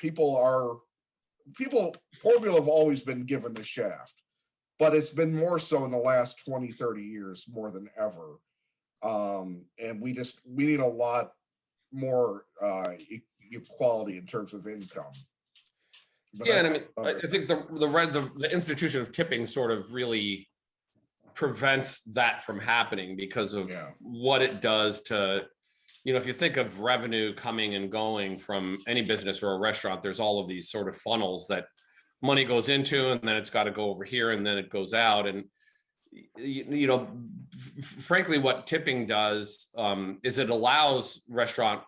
people have always been given the shaft, but it's been more so in the last 20, 30 years more than ever. And we need a lot more equality in terms of income. But and I mean, I think the institution of tipping sort of really prevents that from happening, because of what it does to, if you think of revenue coming and going from any business or a restaurant, there's all of these sort of funnels that money goes into, and then it's got to go over here, and then it goes out. And frankly, what tipping does is it allows restaurant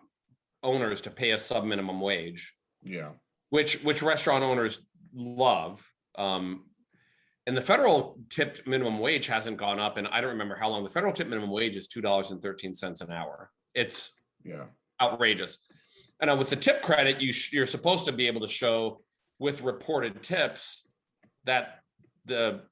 owners to pay a sub minimum wage, which restaurant owners love. And the federal tipped minimum wage hasn't gone up, and I don't remember how long. The federal tip minimum wage is $2.13 an hour. It's outrageous. And with the tip credit, you're supposed to be able to show with reported tips that the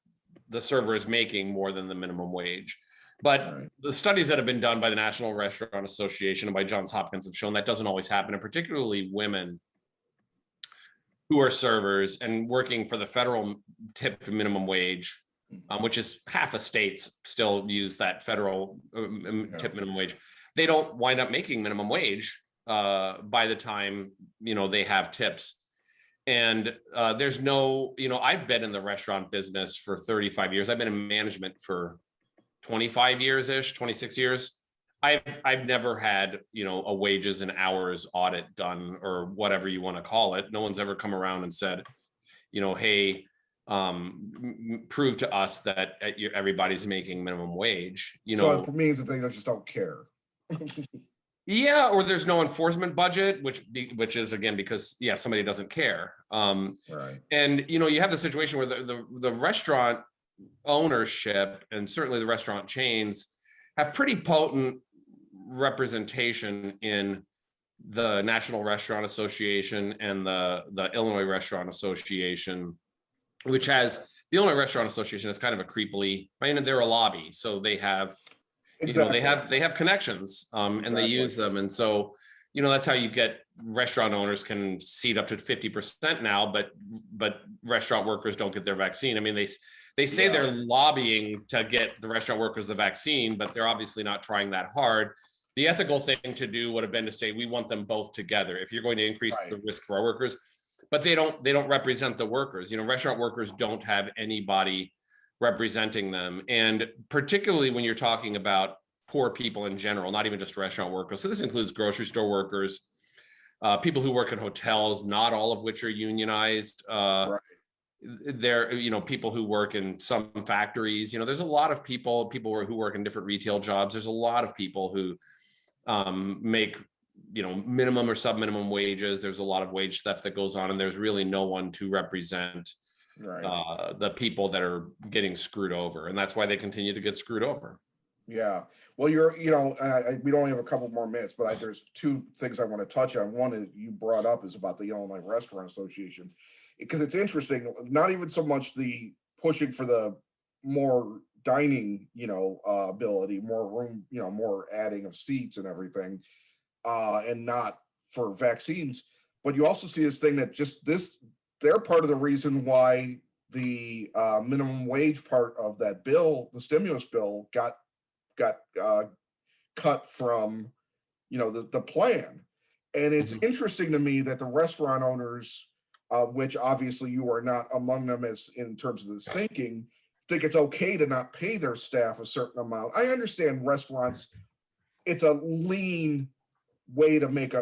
server is making more than the minimum wage. But the studies that have been done by the National Restaurant Association and by Johns Hopkins have shown that doesn't always happen, and particularly women who are servers and working for the federal tipped minimum wage, which is half of states still use that federal tip minimum wage. They don't wind up making minimum wage by the time, they have tips. And there's no, I've been in the restaurant business for 35 years. I've been in management for 25 years-ish, 26 years. I've never had, a wages and hours audit done, or whatever you want to call it. No one's ever come around and said, hey, prove to us that everybody's making minimum wage, So it means that they just don't care. Yeah, or there's no enforcement budget, which is again because somebody doesn't care. Right. And you have the situation where the restaurant ownership and certainly the restaurant chains have pretty potent representation in the National Restaurant Association and the Illinois Restaurant Association, which has the Illinois Restaurant Association is kind of a creepily, I mean, they're a lobby, so they have Exactly. they have connections, and they use them, and so that's how you get restaurant owners can seat up to 50% now, but restaurant workers don't get their vaccine. I mean, they say they're lobbying to get the restaurant workers the vaccine, but they're obviously not trying that hard. The ethical thing to do would have been to say we want them both together if you're going to increase the risk for our workers, but they don't represent the workers. Restaurant workers don't have anybody representing them, and particularly when you're talking about poor people in general, not even just restaurant workers. So this includes grocery store workers, people who work in hotels, not all of which are unionized. There, people who work in some factories. There's a lot of people who work in different retail jobs. There's a lot of people who make minimum or sub-minimum wages. There's a lot of wage theft that goes on, and there's really no one to represent the people that are getting screwed over, and that's why they continue to get screwed over. Yeah. Well, we only have a couple more minutes, but there's two things I want to touch on. One is you brought up is about the Illinois Restaurant Association, because it's interesting, not even so much the pushing for the more dining, ability, more room, more adding of seats and everything, and not for vaccines. But you also see this thing that they're part of the reason why the minimum wage part of that bill, the stimulus bill, got cut from, the plan. And it's interesting to me that the restaurant owners, which obviously you are not among them as in terms of this thinking, think it's okay to not pay their staff a certain amount. I understand restaurants, it's a lean way to make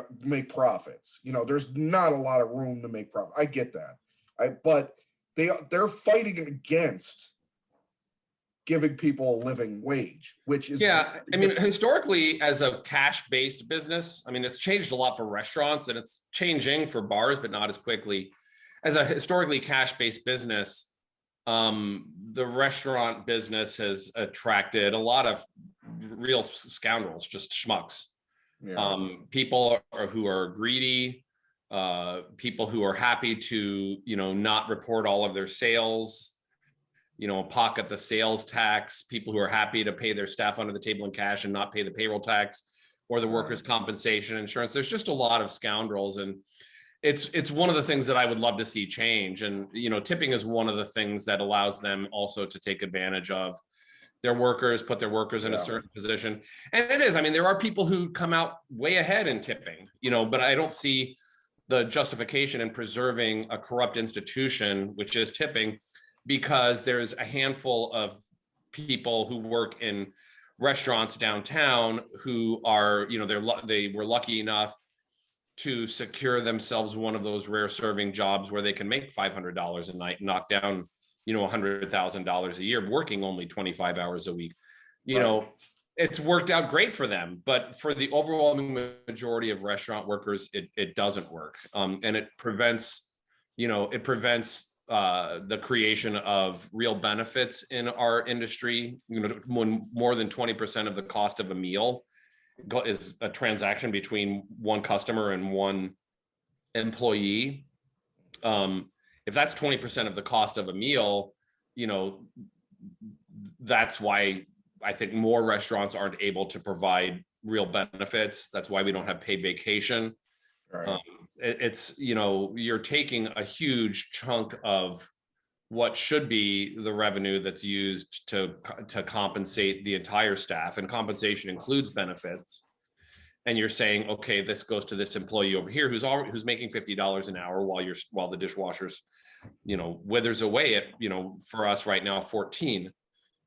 profits. There's not a lot of room to make profit. I get that. But they're fighting against giving people a living wage, which is I mean, historically, as a cash-based business, I mean, it's changed a lot for restaurants, and it's changing for bars, but not as quickly. As a historically cash-based business, the restaurant business has attracted a lot of real scoundrels, just schmucks. People who are greedy, people who are happy to, not report all of their sales, pocket the sales tax, people who are happy to pay their staff under the table in cash and not pay the payroll tax or the workers' compensation insurance. There's just a lot of scoundrels, and it's one of the things that I would love to see change. And tipping is one of the things that allows them also to take advantage of their workers, put their workers in a certain position. And it is, I mean, there are people who come out way ahead in tipping, but I don't see the justification in preserving a corrupt institution, which is tipping, because there's a handful of people who work in restaurants downtown who are, they were lucky enough to secure themselves one of those rare serving jobs where they can make $500 a night and knock down, $100,000 a year, working only 25 hours a week. It's worked out great for them, but for the overwhelming majority of restaurant workers, it doesn't work. And it prevents the creation of real benefits in our industry. When more than 20% of the cost of a meal is a transaction between one customer and one employee. If that's 20% of the cost of a meal, that's why I think more restaurants aren't able to provide real benefits. That's why we don't have paid vacation. It's, you're taking a huge chunk of what should be the revenue that's used to compensate the entire staff, and compensation includes benefits. And you're saying, okay, this goes to this employee over here who's making $50 an hour while the dishwashers, withers away at, for us right now, 14.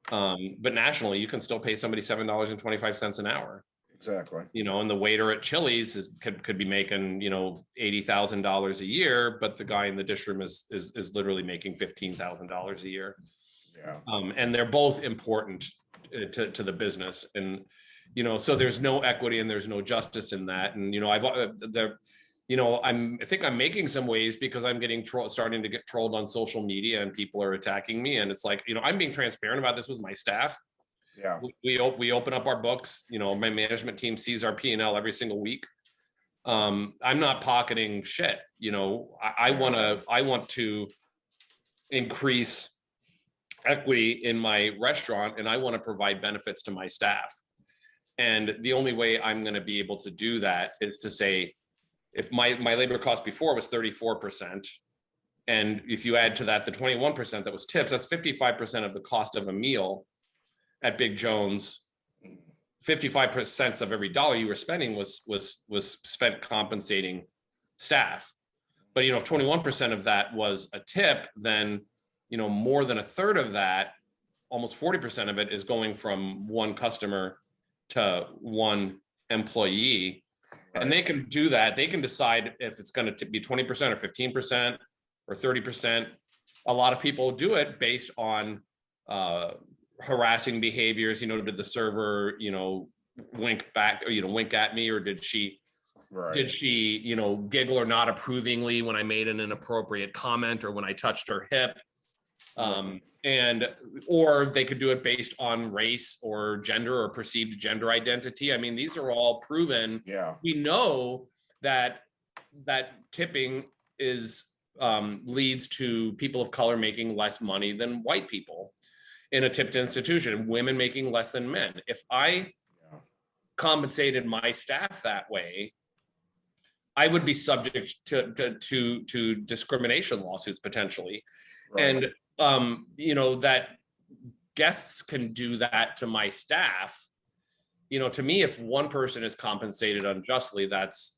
But nationally, you can still pay somebody $7.25 an hour. Exactly. And the waiter at Chili's could be making, $80,000 a year, but the guy in the dish room is literally making $15,000 a year. Yeah. And they're both important to the business. And, so there's no equity and there's no justice in that. And, I think I'm making some waves because I'm starting to get trolled on social media and people are attacking me. And it's like, I'm being transparent about this with my staff. Yeah. We open up our books, my management team sees our P&L every single week. I'm not pocketing shit. I want to increase equity in my restaurant, and I want to provide benefits to my staff. And the only way I'm going to be able to do that is to say, if my labor cost before was 34%, and if you add to that the 21% that was tips, that's 55% of the cost of a meal at Big Jones. 55% of every dollar you were spending was spent compensating staff. But if 21% of that was a tip, then more than a third of that, almost 40% of it, is going from one customer to one employee. Right. And they can do that. They can decide if it's going to be 20% or 15% or 30%. A lot of people do it based on harassing behaviors. Did the server, wink back, or, wink at me, or did she giggle or nod approvingly when I made an inappropriate comment or when I touched her hip? Or they could do it based on race or gender or perceived gender identity. I mean, these are all proven. Yeah. We know that tipping leads to people of color making less money than white people in a tipped institution, women making less than men. If I compensated my staff that way, I would be subject to discrimination lawsuits potentially. Right. And that guests can do that to my staff. To me, if one person is compensated unjustly, that's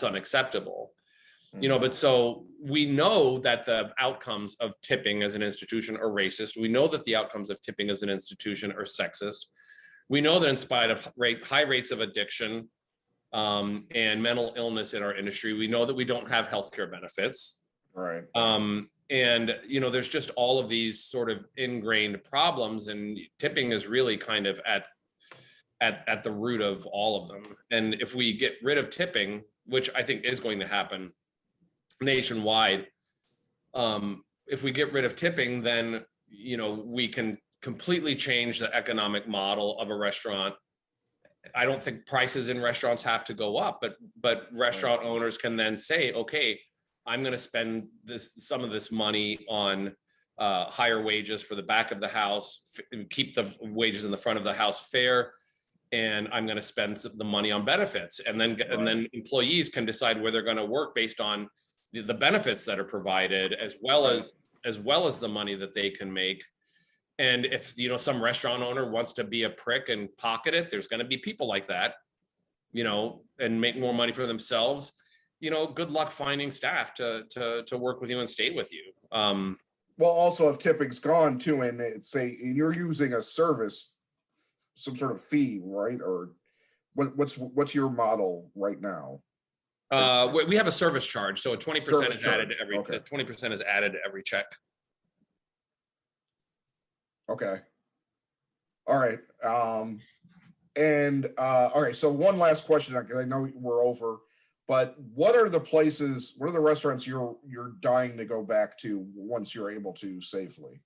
unacceptable. But so we know that the outcomes of tipping as an institution are racist. We know that the outcomes of tipping as an institution are sexist. We know that in spite of high rates of addiction and mental illness in our industry, we know that we don't have healthcare benefits. Right. And there's just all of these sort of ingrained problems, and tipping is really kind of at the root of all of them. And if we get rid of tipping, which I think is going to happen nationwide, if we get rid of tipping, then we can completely change the economic model of a restaurant. I don't think prices in restaurants have to go up, but restaurant owners can then say, okay, I'm going to spend some of this money on higher wages for the back of the house, keep the wages in the front of the house fair, and I'm going to spend the money on benefits. And then employees can decide where they're going to work based on the benefits that are provided, as well as the money that they can make. And if some restaurant owner wants to be a prick and pocket it, there's going to be people like that, and make more money for themselves. Good luck finding staff to work with you and stay with you. Well, also if tipping's gone too, and say you're using a service, some sort of fee, right? Or what's your model right now? We have a service charge, so 20% is added to every. 20% is added to every check. Okay. All right. All right. So one last question, because I know we're over, but what are the restaurants you're dying to go back to once you're able to safely?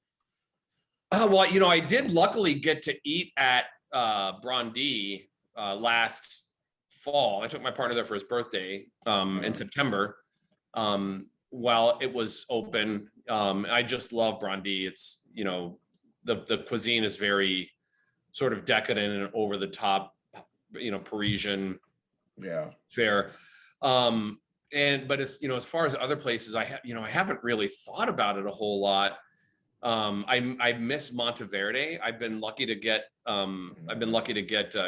Well, I did luckily get to eat at Brandi last fall. I took my partner there for his birthday in September while it was open. I just love Brandi. It's, the cuisine is very sort of decadent and over the top, Parisian fare. But it's, as far as other places, I haven't really thought about it a whole lot. I miss Monteverde. I've been lucky to get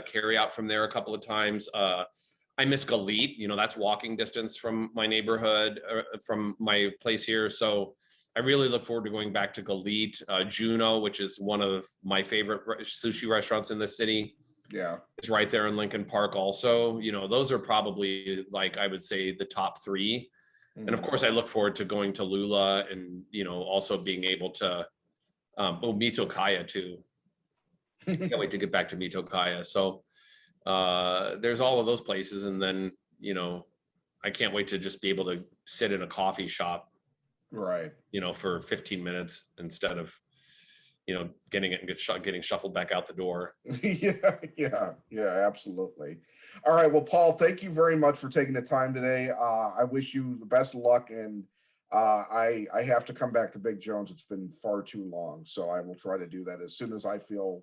carry out from there a couple of times. I miss Galit. That's walking distance from my neighborhood, from my place here. So I really look forward to going back to Galit, Juno, which is one of my favorite sushi restaurants in the city. Yeah. It's right there in Lincoln Park also. You know, those are probably, like, I would say the top three. And of course, I look forward to going to Lula and, you know, also being able to, Mitokaya too. Can't wait to get back to Mitokaya. So there's all of those places. And then, you know, I can't wait to just be able to sit in a coffee shop, Right. you know, for 15 minutes instead of, you know, getting shuffled back out the door. Yeah, absolutely. All right. Well, Paul, thank you very much for taking the time today. I wish you the best of luck, and I have to come back to Big Jones. It's been far too long, so I will try to do that as soon as I feel,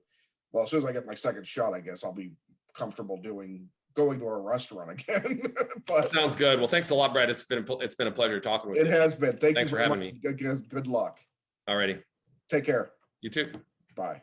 well, as soon as I get my second shot, I guess I'll be comfortable going to a restaurant again. That But sounds good. Well, thanks a lot, Brad. It's been a pleasure talking with it you. has been. Thank you Thanks for very having much. me. Good luck. Alrighty. Take care. You too. Bye.